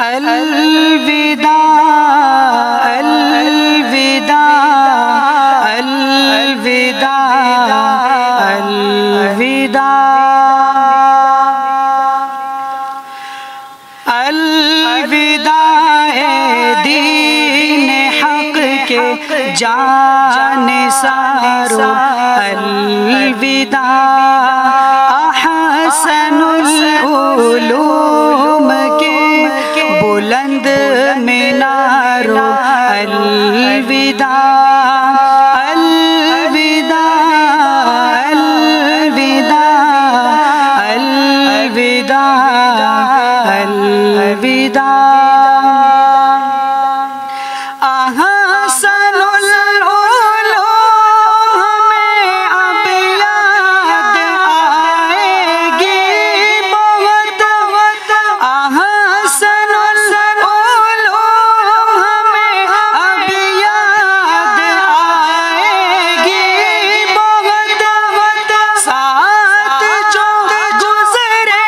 الوداع الوداع الوداع الوداع الوداع دین حق کے جانثارو الوداع احسن العلوم کے بلند مینارو الوداع الوداع الوداع الوداع الوداع احسن العلوم ہمیں اب یاد آئے گی بہت احسن العلوم ہمیں اب یاد آئے گی بہت ساتھ جو گزرے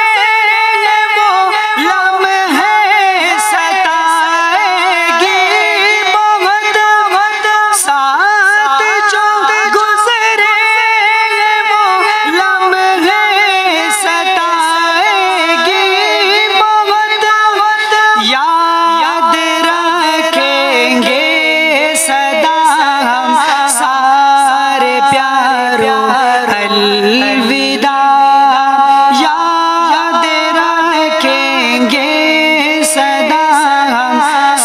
وہ لمحے ستائے گی بہت ساتھ جو گزرے وہ لمحے ستائے گی بہت یاد رکھیں گے سدا ہم سارے پیارو الوداع یاد رکھیں گے سدا ہم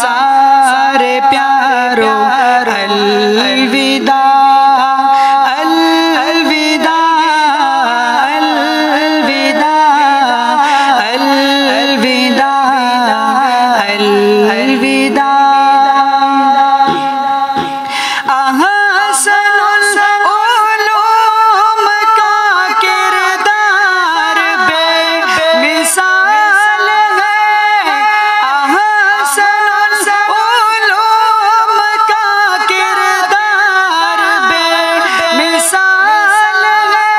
سارے پیارو الوداع الوداع الوداع الوداع الوداع احسن العلوم کا کردار بے مثال ہے احسن العلوم کا کردار بے مثال ہے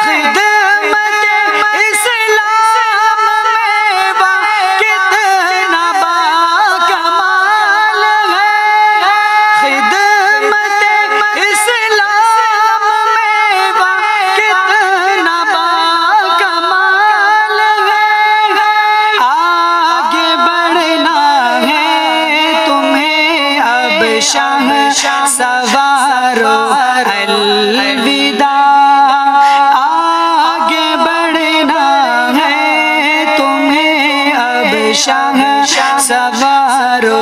خدمت اسلام میں وہ کتنا باکمال ہے خدمت اسلام میں وہ کتنا باکمال ہے آگے بڑھنا ہے تمہیں اب شاہ سوارو الوداع آگے بڑھنا ہے تمہیں اب شاہ سوارو